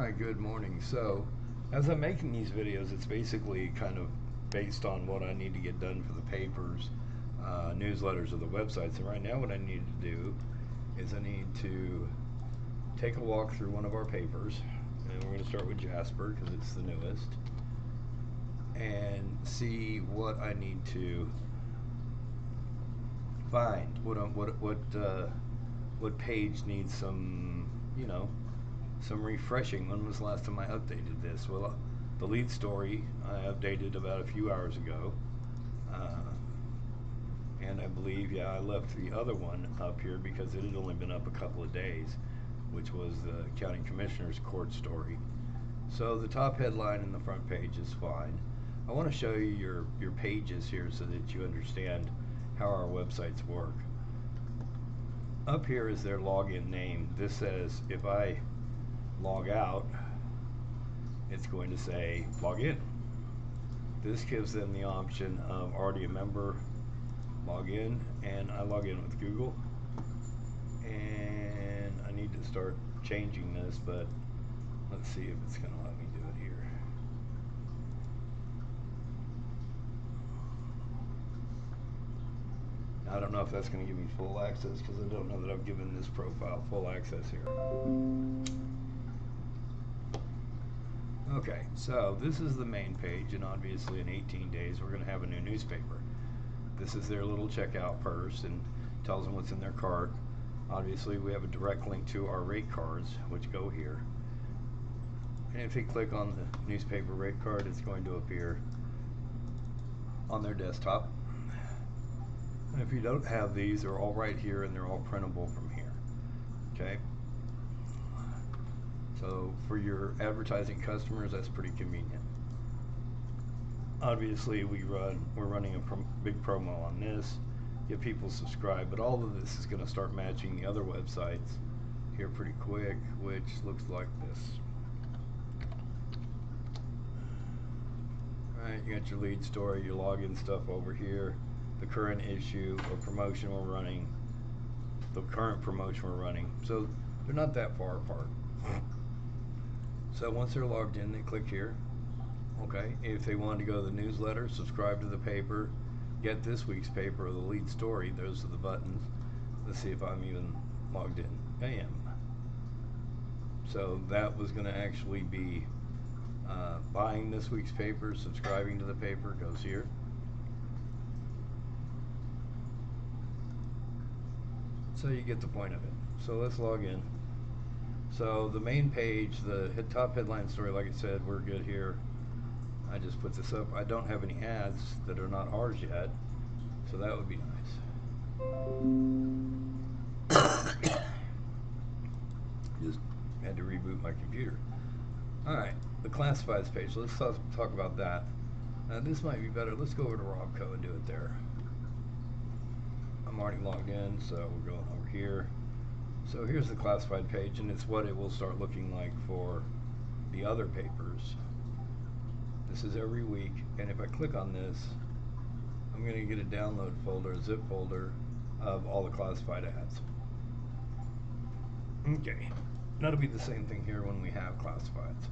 Hi, good morning. So, as I'm making these videos, it's basically kind of based on what I need to get done for the papers, newsletters, or the websites. And right now, what I need to do is I need to take a walk through one of our papers, and we're going to start with Jasper because it's the newest, and see what I need to find. What page needs some, some refreshing. When was the last time I updated this? Well, the lead story I updated about a few hours ago. And I believe, yeah, I left the other one up here because it had only been up a couple of days, which was the county commissioner's court story. So the top headline and the front page is fine. I want to show you your pages here so that you understand how our websites work. Up here is their login name. This says if I log out, it's going to say log in. This gives them the option of already a member, log in, and I log in with Google. And I need to start changing this, but let's see if it's going to let me do it here. I don't know if that's going to give me full access because I don't know that I've given this profile full access here. Okay, so this is the main page, and obviously in 18 days we're going to have a new newspaper. This is their little checkout purse and tells them what's in their cart. Obviously we have a direct link to our rate cards, which go here. And if you click on the newspaper rate card, it's going to appear on their desktop. And if you don't have these, they're all right here and they're all printable from here. Okay? So for your advertising customers, that's pretty convenient. Obviously, we're running a big promo on this, get people subscribed, but all of this is going to start matching the other websites here pretty quick, which looks like this. All right, you got your lead story, your login stuff over here, the current issue or promotion we're running, the current promotion we're running. So they're not that far apart. So once they're logged in, they click here. Okay, if they want to go to the newsletter, subscribe to the paper, get this week's paper or the lead story, those are the buttons. Let's see if I'm even logged in. I am. So that was going to actually be buying this week's paper, subscribing to the paper, goes here. So you get the point of it. So let's log in. So the main page, the top headline story, like I said, we're good here. I just put this up. I don't have any ads that are not ours yet, so that would be nice. Just had to reboot my computer. Alright, the classifieds page. Let's talk about that. This might be better. Let's go over to Robco and do it there. I'm already logged in, so we're going over here. So here's the classified page, and it's what it will start looking like for the other papers. This is every week, and if I click on this, I'm going to get a download folder, a zip folder of all the classified ads. Okay, that'll be the same thing here when we have classifieds.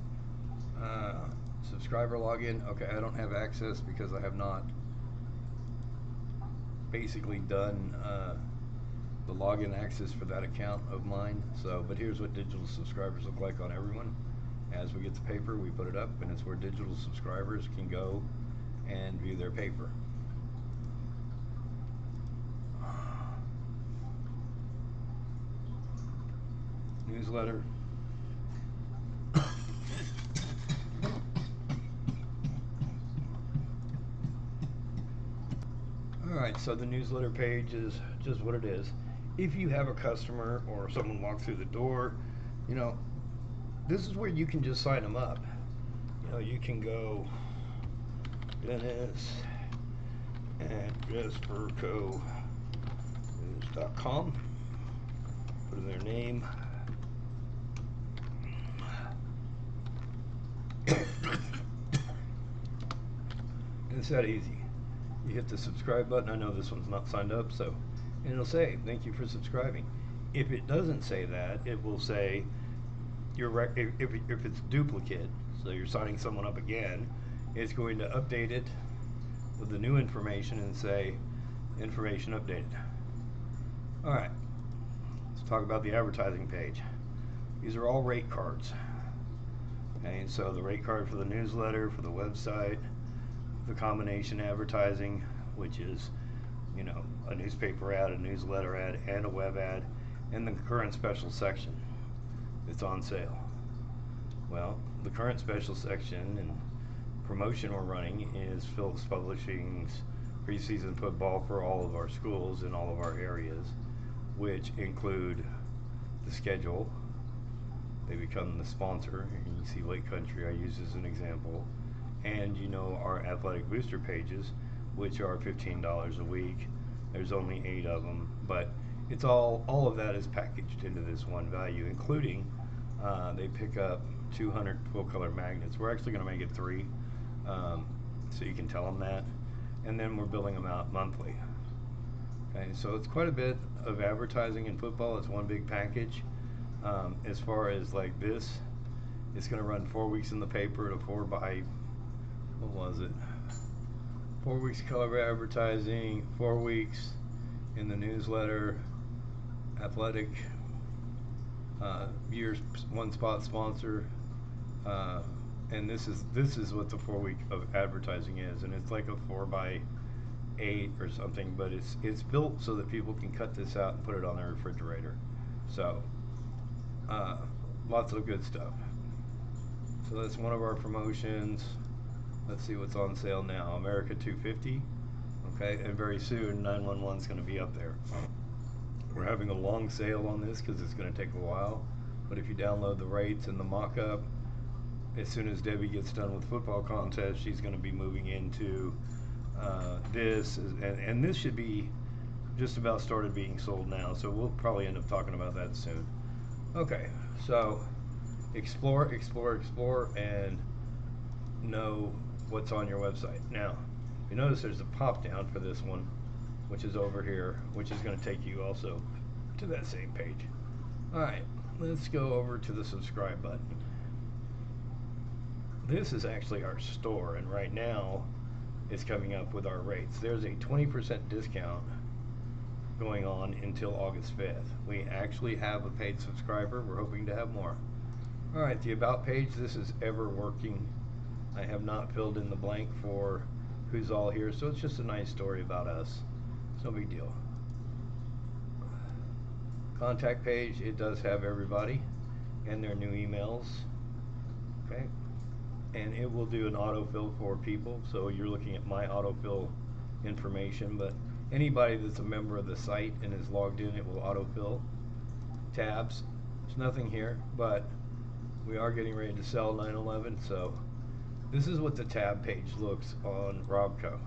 Subscriber login. Okay, I don't have access because I have not basically done the login access for that account of mine. So, but here's what digital subscribers look like on everyone. As we get the paper, we put it up, and it's where digital subscribers can go and view their paper. Newsletter. Alright, so the newsletter page is just what it is. If you have a customer or someone walk through the door, this is where you can just sign them up. You can go Dennis at JasperCo.com, put in their name. It's that easy. You hit the subscribe button. I know this one's not signed up, and it'll say thank you for subscribing. If it doesn't say that, it will say if it's duplicate, so you're signing someone up again, it's going to update it with the new information and say information updated. All right, let's talk about the advertising page. These are all rate cards. Okay, so the rate card for the newsletter, for the website, the combination advertising, which is, you know, a newspaper ad, a newsletter ad, and a web ad, and the current special section. It's on sale. Well, the current special section and promotion we're running is Phillips Publishing's preseason football for all of our schools in all of our areas, which include the schedule. They become the sponsor. You see Lake Country I use as an example. And you know our athletic booster pages, which are $15 a week. There's only 8 of them, but it's all of that is packaged into this one value, including they pick up 200 full color magnets. We're actually going to make it 3, so you can tell them that, and then we're billing them out monthly. Okay, so it's quite a bit of advertising in football. It's one big package. As far as like this, it's going to run 4 weeks in the paper at a 4 by, what was it? 4 weeks color advertising, 4 weeks in the newsletter, athletic, year's one spot sponsor, and this is what the 4 week of advertising is, and it's like a 4 by 8 or something, but it's built so that people can cut this out and put it on their refrigerator. So lots of good stuff. So that's one of our promotions. Let's see what's on sale now. America 250. Okay, and very soon 911 is going to be up there. We're having a long sale on this because it's going to take a while, but if you download the rates and the mock-up, as soon as Debbie gets done with football contest, she's going to be moving into this, and this should be just about started being sold now, so we'll probably end up talking about that soon. Okay, so explore, and know what's on your website. Now, you notice there's a pop down for this one, which is over here, which is going to take you also to that same page. Alright, let's go over to the subscribe button. This is actually our store, and right now it's coming up with our rates. There's a 20% discount going on until August 5th. We actually have a paid subscriber. We're hoping to have more. Alright, the About page, this is ever working. I have not filled in the blank for who's all here, so it's just a nice story about us. It's no big deal. Contact page, it does have everybody and their new emails. Okay, and it will do an autofill for people, so you're looking at my autofill information, but anybody that's a member of the site and is logged in, it will autofill. Tabs, there's nothing here, but we are getting ready to sell 9/11, so this is what the tab page looks on Robco.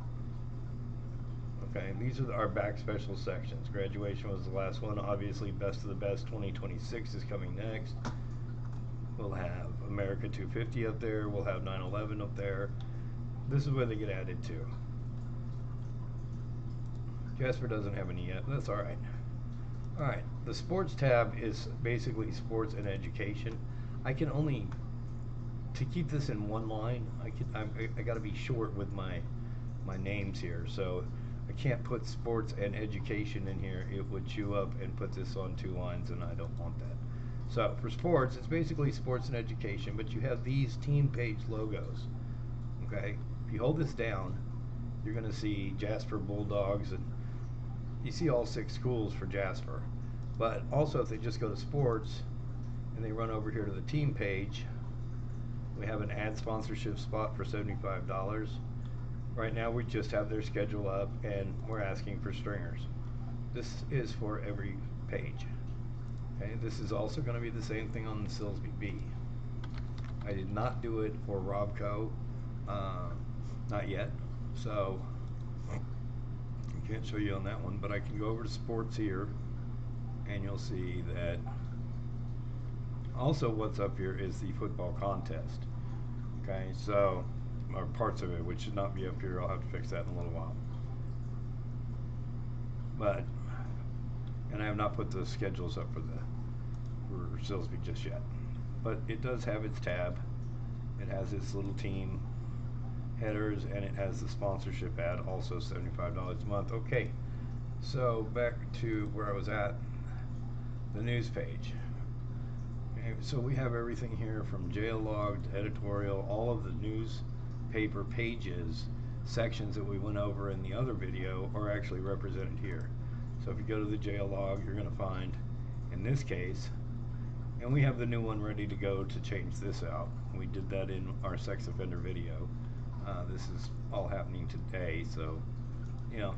Okay, these are our back special sections. Graduation was the last one. Obviously, Best of the Best 2026 is coming next. We'll have America 250 up there. We'll have 9/11 up there. This is where they get added to. Jasper doesn't have any yet, but that's alright. Alright, the sports tab is basically sports and education. I can only, to keep this in one line, I gotta be short with my names here, so I can't put sports and education in here. It would chew up and put this on 2 lines, and I don't want that. So for sports, it's basically sports and education, but you have these team page logos. Okay, if you hold this down, you're going to see Jasper Bulldogs, and you see all 6 schools for Jasper. But also, if they just go to sports and they run over here to the team page, we have an ad sponsorship spot for $75. Right now we just have their schedule up, and we're asking for stringers. This is for every page. Okay, this is also going to be the same thing on the Silsbee B. I did not do it for Robco, not yet, so I can't show you on that one, but I can go over to sports here, and you'll see that also what's up here is the football contest. Okay, so, or parts of it, which should not be up here. I'll have to fix that in a little while. But, and I have not put the schedules up for Silsbee just yet. but it does have its tab. It has its little team headers, and it has the sponsorship ad, also $75 a month. Okay, so back to where I was at, the news page. Okay, so we have everything here from jail log to editorial, all of the newspaper pages, sections that we went over in the other video are actually represented here. So if you go to the jail log, you're going to find, in this case, and we have the new one ready to go to change this out. We did that in our sex offender video. This is all happening today, so, you know,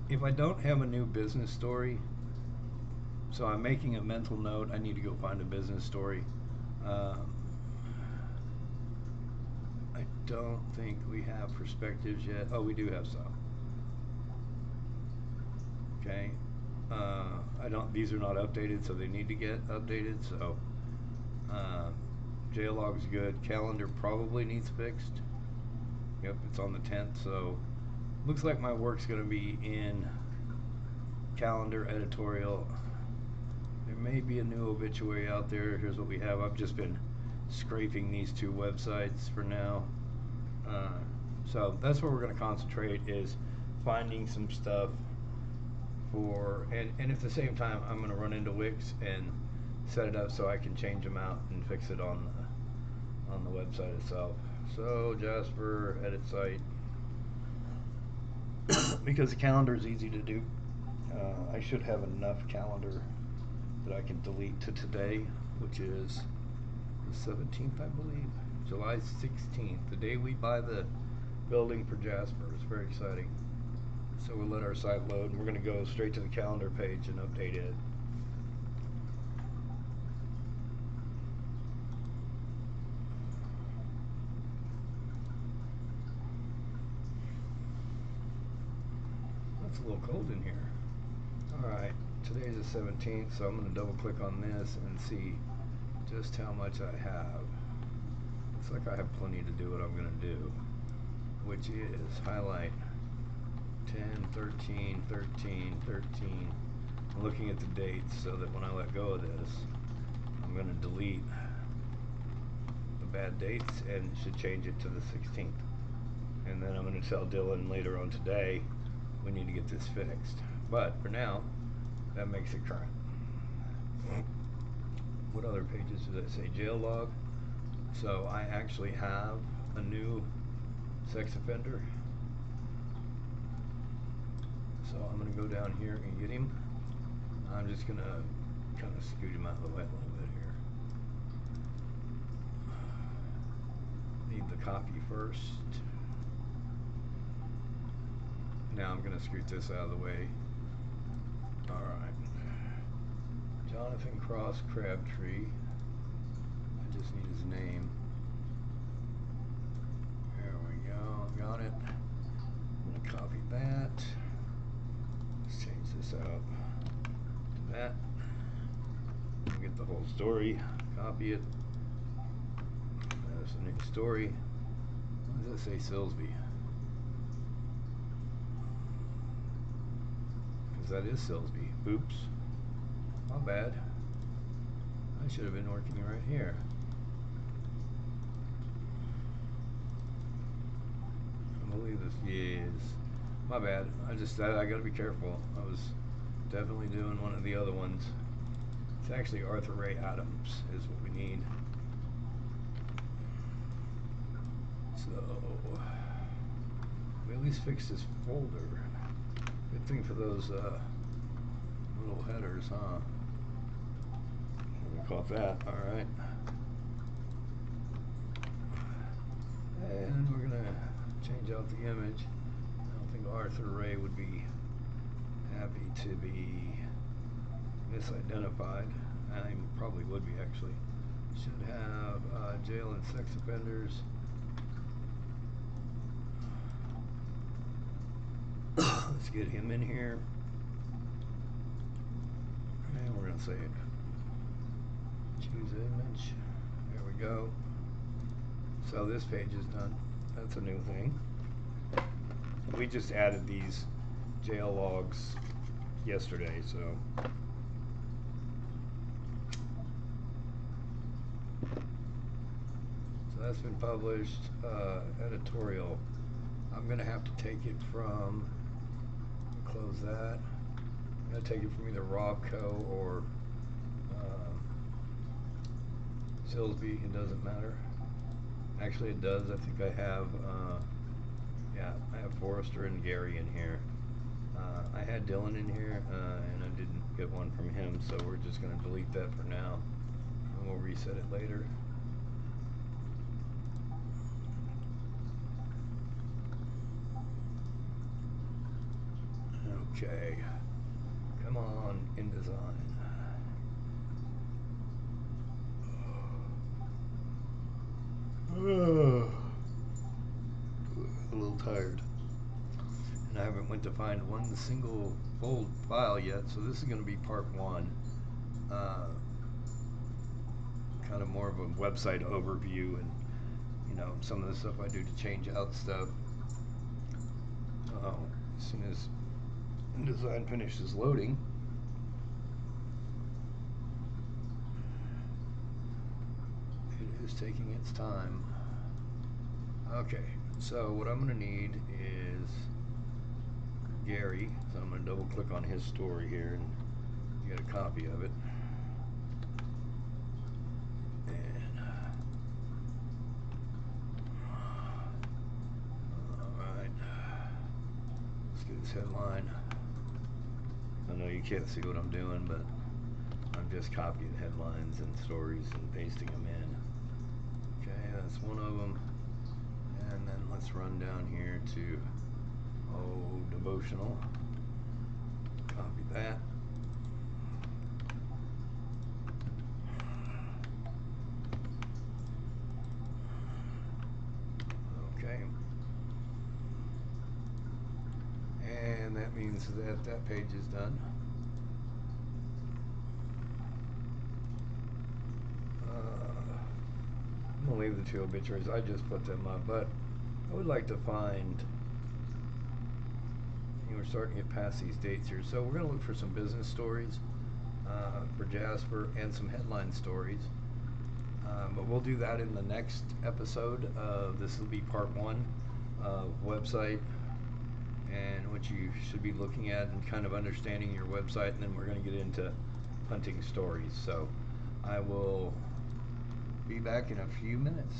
if I don't have a new business story, so I'm making a mental note, I need to go find a business story. I don't think we have perspectives yet. Oh, we do have some. Okay. These are not updated, so they need to get updated. So, jail log's good. Calendar probably needs fixed. Yep, it's on the 10th, so looks like my work's going to be in calendar, editorial. There may be a new obituary out there. Here's what we have. I've just been scraping these two websites for now. So that's where we're going to concentrate, is finding some stuff for, and at the same time I'm going to run into Wix and set it up so I can change them out and fix it on the website itself. So Jasper, edit site, because the calendar is easy to do. I should have enough calendar that I can delete to today, which is the 17th, I believe, July 16th, the day we buy the building for Jasper. It's very exciting. So we'll let our site load, and we're going to go straight to the calendar page and update it. It's a little cold in here. Alright, today's the 17th, so I'm going to double click on this and see just how much I have. Looks like I have plenty to do what I'm going to do, which is highlight 10, 13, 13, 13. I'm looking at the dates so that when I let go of this, I'm going to delete the bad dates and should change it to the 16th. And then I'm going to tell Dylan later on today we need to get this fixed. But for now, that makes it current. What other pages does that say? Jail log. So I actually have a new sex offender. So I'm going to go down here and get him. I'm just going to kind of scoot him out of the way a little bit here. Need the copy first. Now I'm going to scoot this out of the way. Alright. Jonathan Cross Crabtree. I just need his name. There we go. Got it. I'm going to copy that. Let's change this out to that. We'll get the whole story. Copy it. There's the new story. What does that say, Silsby? That is Silsby. Oops. My bad. I should have been working right here. I believe this is. My bad. I gotta be careful. I was definitely doing one of the other ones. It's actually Arthur Ray Adams is what we need. So we at least fixed this folder. Good thing for those little headers, huh? We caught that. All right. And we're gonna change out the image. I don't think Arthur Ray would be happy to be misidentified. I probably would be, actually. Should have jail and sex offenders. Let's get him in here. And we're going to say choose image. There we go. So this page is done. That's a new thing. We just added these jail logs yesterday, so That's been published. Editorial. I'm gonna have to take it from. Close that. I'm gonna take it from either Robco or Silsby. It doesn't matter. Actually, it does. I think I have. Yeah, I have Forrester and Gary in here. I had Dylan in here, and I didn't get one from him, so we're just going to delete that for now, and we'll reset it later. Okay, come on, InDesign. A little tired. And I haven't went to find one single fold file yet, so this is going to be part one. Kind of more of a website overview and, you know, some of the stuff I do to change out stuff. As soon as InDesign finishes loading, it is taking its time. Okay, so what I'm going to need is Gary, so I'm going to double click on his story here and get a copy of it. And alright, let's get this headline. I know you can't see what I'm doing, but I'm just copying headlines and stories and pasting them in. Okay, that's one of them. And then let's run down here to devotional. Copy that. Okay. And that means that that page is done. I'm going to leave the two obituaries. I just put them up, but I would like to find, we're starting to get past these dates here, so we're going to look for some business stories for Jasper and some headline stories. But we'll do that in the next episode. This will be part one of website and what you should be looking at and kind of understanding your website, and then we're going to get into hunting stories. So I will be back in a few minutes.